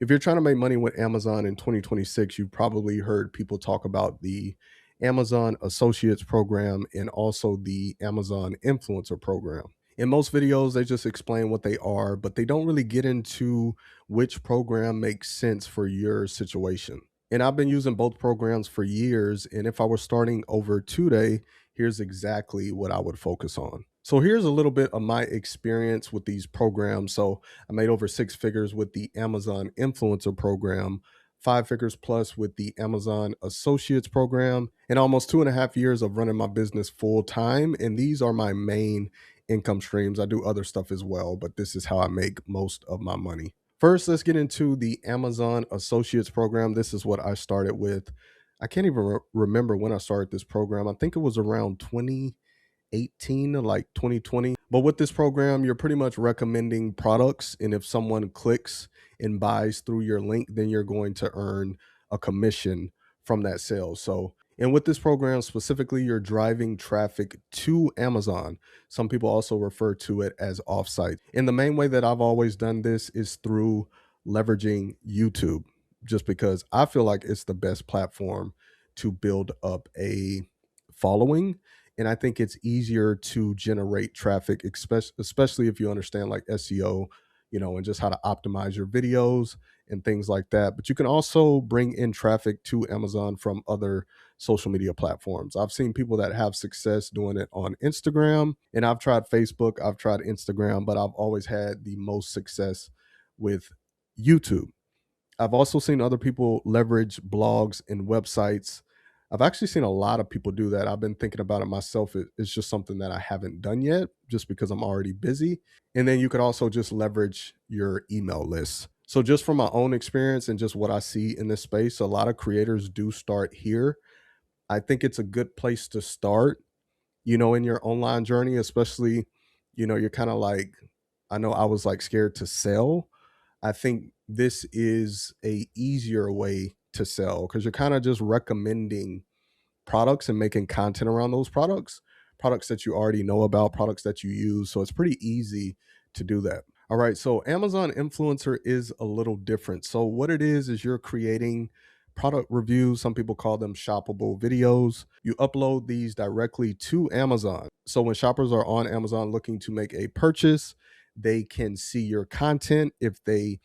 If you're trying to make money with Amazon in 2026, you've probably heard people talk about the Amazon Associates program and also the Amazon Influencer program. In most videos, they just explain what they are, but they don't really get into which program makes sense for your situation. And I've been using both programs for years. And if I were starting over today, here's exactly what I would focus on. So here's a little bit of my experience with these programs. So I made over six figures with the Amazon Influencer program, five figures plus with the Amazon Associates program, and almost 2.5 years of running my business full time. And these are my main income streams. I do other stuff as well, but this is how I make most of my money. First, let's get into the Amazon Associates program. This is what I started with. I can't even remember when I started this program. I think it was around 2018 to like 2020. But with this program, you're pretty much recommending products. And if someone clicks and buys through your link, then you're going to earn a commission from that sale. So, and with this program specifically, you're driving traffic to Amazon. Some people also refer to it as offsite. And the main way that I've always done this is through leveraging YouTube, just because I feel like it's the best platform to build up a following. And I think it's easier to generate traffic, especially if you understand like SEO, and just how to optimize your videos and things like that. But you can also bring in traffic to Amazon from other social media platforms. I've seen people that have success doing it on Instagram, and I've tried Facebook, I've tried Instagram, but I've always had the most success with YouTube. I've also seen other people leverage blogs and websites. I've actually seen a lot of people do that. I've been thinking about it myself. It's just something that I haven't done yet, just because I'm already busy. And then you could also just leverage your email list. So, just from my own experience and just what I see in this space, a lot of creators do start here. I think it's a good place to start, in your online journey, especially, you're kind of like, I know I was like scared to sell. I think this is a easier way to sell because you're kind of just recommending products and making content around those products that you already know about, products that you use. So it's pretty easy to do that. All right. So Amazon Influencer is a little different. So what it is you're creating product reviews. Some people call them shoppable videos. You upload these directly to Amazon. So when shoppers are on Amazon looking to make a purchase, they can see your content. If they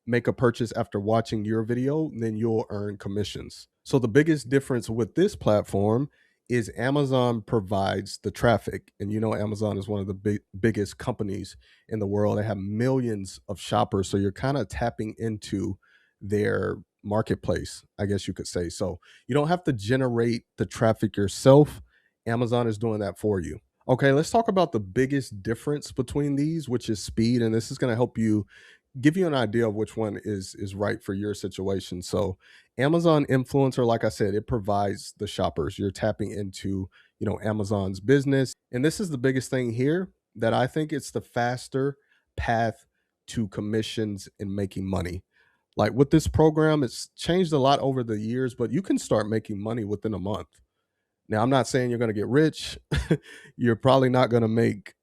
make a purchase after watching your video, then you'll earn commissions. So the biggest difference with this platform is Amazon provides the traffic. And Amazon is one of the biggest companies in the world. They have millions of shoppers. So you're kind of tapping into their marketplace, I guess you could say. So you don't have to generate the traffic yourself. Amazon is doing that for you. Okay, let's talk about the biggest difference between these, which is speed. And this is going to help you give you an idea of which one is right for your situation. So Amazon Influencer, like I said, it provides the shoppers. You're tapping into, Amazon's business. And this is the biggest thing here, that I think it's the faster path to commissions and making money. Like with this program, it's changed a lot over the years, but you can start making money within a month. Now, I'm not saying you're going to get rich. You're probably not going to make,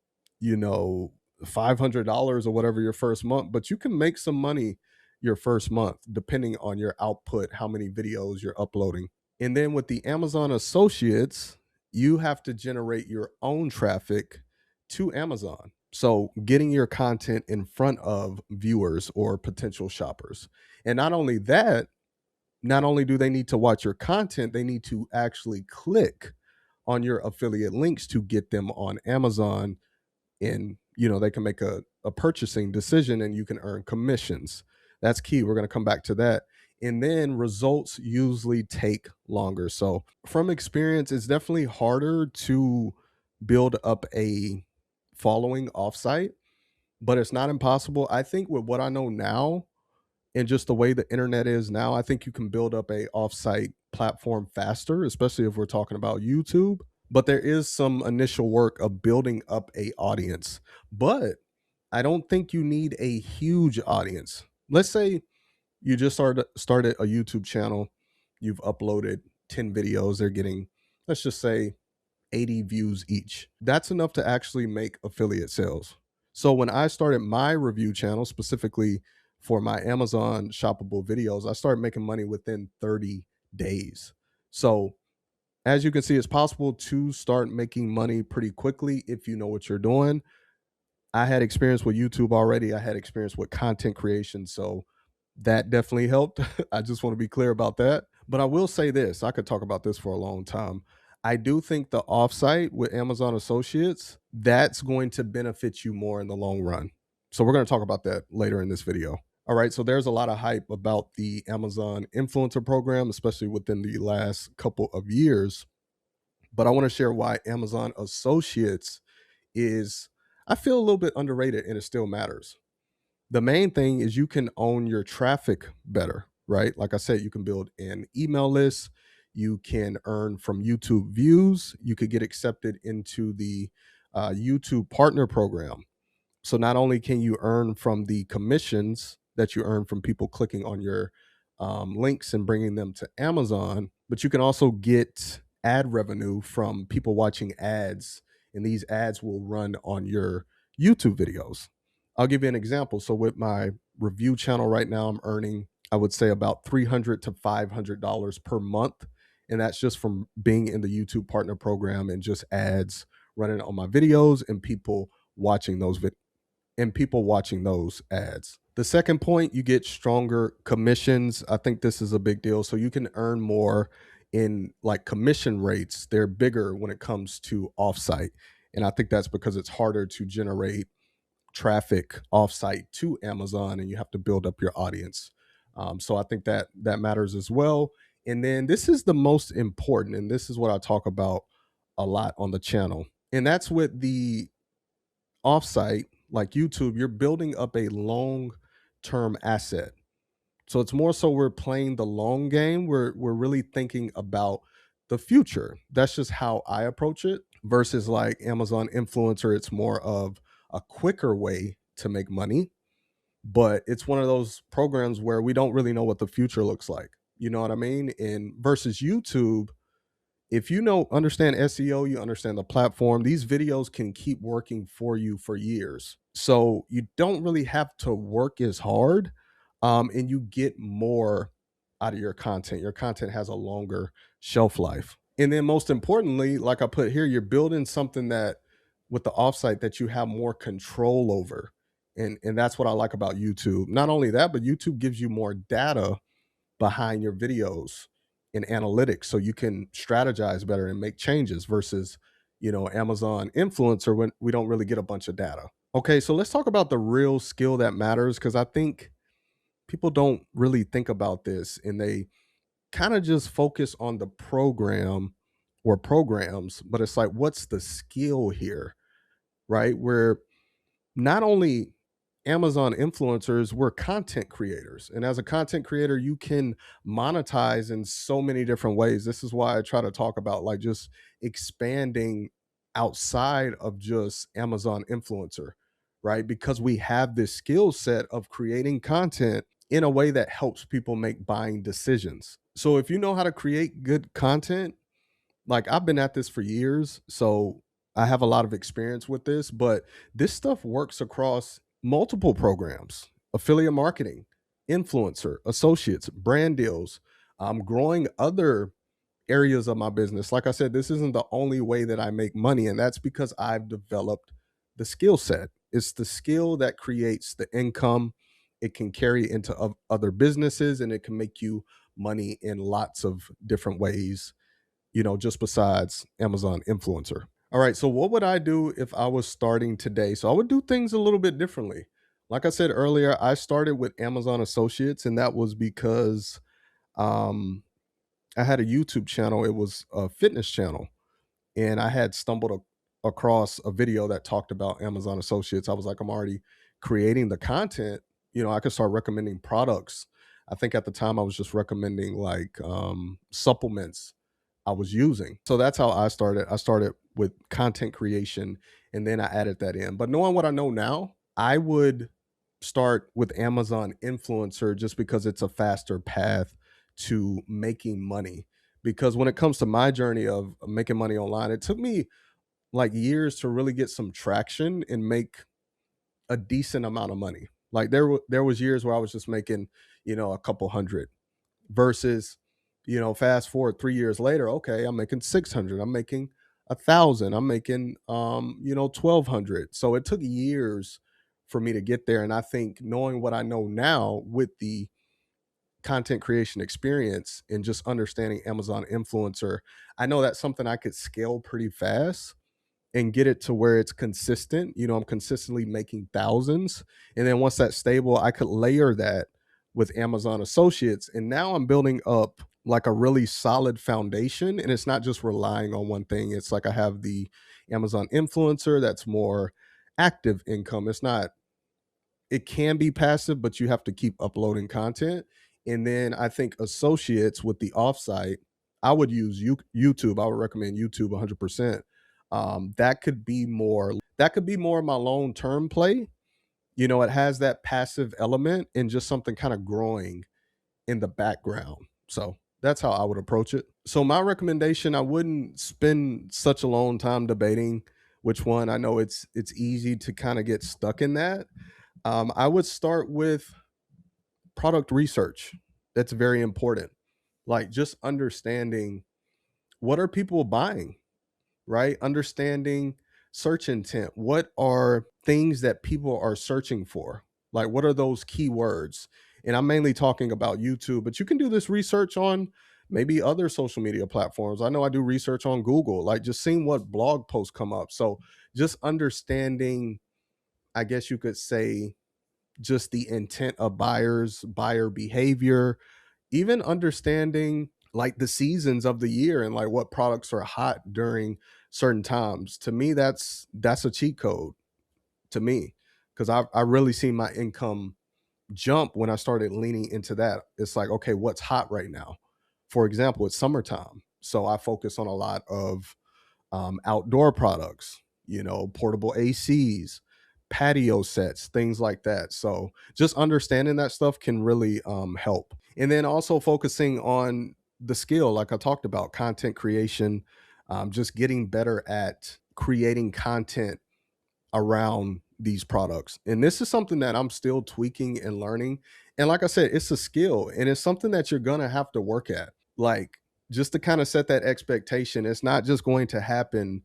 you know, $500 or whatever your first month, but you can make some money your first month depending on your output, how many videos you're uploading. And then with the Amazon Associates, you have to generate your own traffic to Amazon. So getting your content in front of viewers or potential shoppers. And not only that, not only do they need to watch your content, they need to actually click on your affiliate links to get them on Amazon. And they can make a purchasing decision and you can earn commissions. That's key. We're going to come back to that. And then results usually take longer. So from experience, it's definitely harder to build up a following offsite, but it's not impossible. I think with what I know now, and just the way the internet is now, I think you can build up a offsite platform faster, especially if we're talking about YouTube. But there is some initial work of building up a audience. But I don't think you need a huge audience. Let's say you just started a YouTube channel, you've uploaded 10 videos, they're getting, let's just say, 80 views each. That's enough to actually make affiliate sales. So when I started my review channel specifically for my Amazon shoppable videos, I started making money within 30 days. So as you can see, it's possible to start making money pretty quickly if you know what you're doing. I had experience with YouTube already. I had experience with content creation. So that definitely helped. I just want to be clear about that. But I will say this, I could talk about this for a long time. I do think the offsite with Amazon Associates, that's going to benefit you more in the long run. So we're going to talk about that later in this video. All right, so there's a lot of hype about the Amazon influencer program, especially within the last couple of years. But I want to share why Amazon Associates is, I feel, a little bit underrated and it still matters. The main thing is you can own your traffic better, right? Like I said, you can build an email list, you can earn from YouTube views, you could get accepted into the YouTube partner program. So not only can you earn from the commissions that you earn from people clicking on your links and bringing them to Amazon, but you can also get ad revenue from people watching ads, and these ads will run on your YouTube videos. I'll give you an example. So with my review channel right now, I'm earning, I would say, about $300 to $500 per month, and that's just from being in the YouTube partner program and just ads running on my videos and people watching those ads. The second point, you get stronger commissions. I think this is a big deal. So you can earn more in like commission rates. They're bigger when it comes to offsite. And I think that's because it's harder to generate traffic offsite to Amazon and you have to build up your audience. So I think that matters as well. And then this is the most important, and this is what I talk about a lot on the channel. And that's with the offsite, like YouTube, you're building up a long term asset. So it's more so we're playing the long game. We're really thinking about the future. That's just how I approach it versus like Amazon influencer. It's more of a quicker way to make money, but it's one of those programs where we don't really know what the future looks like. You know what I mean? And versus YouTube, if you know understand SEO, you understand the platform, these videos can keep working for you for years. So you don't really have to work as hard, and you get more out of your content. Your content has a longer shelf life. And then most importantly, like I put here, you're building something that with the offsite that you have more control over. And that's what I like about YouTube. Not only that, but YouTube gives you more data behind your videos in analytics so you can strategize better and make changes versus Amazon influencer when we don't really get a bunch of data. Okay, so let's talk about the real skill that matters, because I think people don't really think about this and they kind of just focus on the program or programs, but it's like, what's the skill here, right? Where not only Amazon influencers, we're content creators. And as a content creator, you can monetize in so many different ways. This is why I try to talk about like just expanding outside of just Amazon influencer, right? Because we have this skill set of creating content in a way that helps people make buying decisions. So if you know how to create good content, like I've been at this for years, so I have a lot of experience with this, but this stuff works across multiple programs: affiliate marketing, influencer, associates, brand deals, growing other areas of my business. Like I said, this isn't the only way that I make money, and that's because I've developed the skill set. It's the skill that creates the income. It can carry into other businesses and it can make you money in lots of different ways, just besides Amazon influencer. All right. So, what would I do if I was starting today? So, I would do things a little bit differently. Like I said earlier, I started with Amazon Associates, and that was because um, I had a YouTube channel. It was a fitness channel, and I had stumbled across a video that talked about Amazon Associates. I was like, I'm already creating the content. I could start recommending products. I think at the time I was just recommending like supplements I was using. So that's how I started. I started with content creation and then I added that in. But knowing what I know now, I would start with Amazon influencer just because it's a faster path to making money. Because when it comes to my journey of making money online, it took me like years to really get some traction and make a decent amount of money. Like there was years where I was just making, a couple hundred versus, fast forward 3 years later, okay, I'm making 600, I'm making 1,000, I'm making 1,200. So it took years for me to get there. And I think knowing what I know now with the content creation experience and just understanding Amazon influencer, I know that's something I could scale pretty fast and get it to where it's consistent. I'm consistently making thousands. And then once that's stable, I could layer that with Amazon Associates. And now I'm building up like a really solid foundation. And it's not just relying on one thing. It's like I have the Amazon influencer that's more active income. It can be passive, but you have to keep uploading content. And then I think associates with the offsite, I would use YouTube. I would recommend YouTube 100%. That could be more my long term play. It has that passive element and just something kind of growing in the background. So that's how I would approach it. So my recommendation, I wouldn't spend such a long time debating which one. I know it's easy to kind of get stuck in that. I would start with product research. That's very important. Like just understanding what are people buying, right? Understanding search intent. What are things that people are searching for? Like what are those keywords? And I'm mainly talking about YouTube, but you can do this research on maybe other social media platforms. I know I do research on Google, like just seeing what blog posts come up. So just understanding, I guess you could say, just the intent of buyers, buyer behavior, even understanding like the seasons of the year and like what products are hot during certain times. To me, that's a cheat code to me because I really seen my income jump when I started leaning into that. It's like, okay, what's hot right now? For example, it's summertime. So I focus on a lot of outdoor products, portable ACs, patio sets, things like that. So just understanding that stuff can really help. And then also focusing on the skill, like I talked about, content creation, just getting better at creating content around these products. And this is something that I'm still tweaking and learning. And like I said, it's a skill and it's something that you're going to have to work at. Like just to kind of set that expectation, it's not just going to happen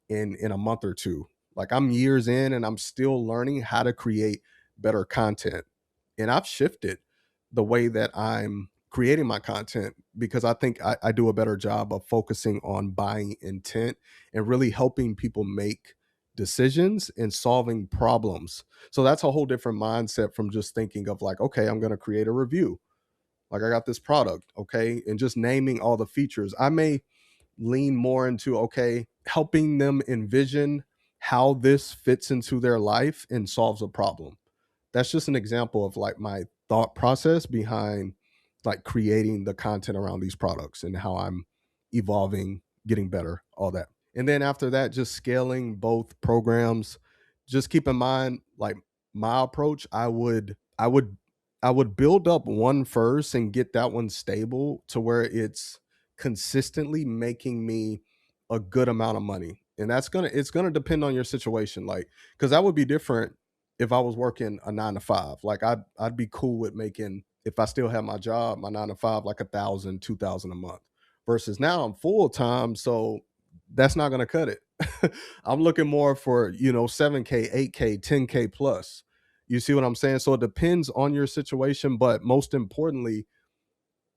in a month or two. Like I'm years in and I'm still learning how to create better content. And I've shifted the way that I'm creating my content because I think I do a better job of focusing on buying intent and really helping people make decisions and solving problems. So that's a whole different mindset from just thinking of like, okay, I'm going to create a review. Like I got this product, okay, and just naming all the features. I may lean more into, okay, helping them envision how this fits into their life and solves a problem. That's just an example of like my thought process behind like creating the content around these products and how I'm evolving, getting better, all that. And then after that, just scaling both programs. Just keep in mind, like my approach, I would build up one first and get that one stable to where it's consistently making me a good amount of money. And it's gonna depend on your situation. Like, because that would be different if I was working a 9 to 5. Like I'd be cool with making, if I still have my job, my 9 to 5, like 1,000, 2,000 a month. Versus now I'm full time, so that's not gonna cut it. I'm looking more for 7K, 8K, 10K plus. You see what I'm saying? So it depends on your situation, but most importantly,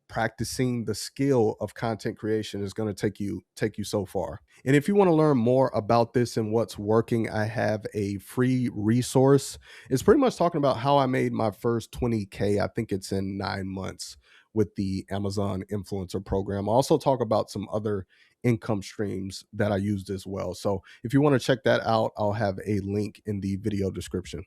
practicing the skill of content creation is going to take you so far. And if you want to learn more about this and what's working, I have a free resource. It's pretty much talking about how I made my first 20K. I think it's in 9 months with the Amazon influencer program. I also talk about some other income streams that I used as well. So if you want to check that out, I'll have a link in the video description.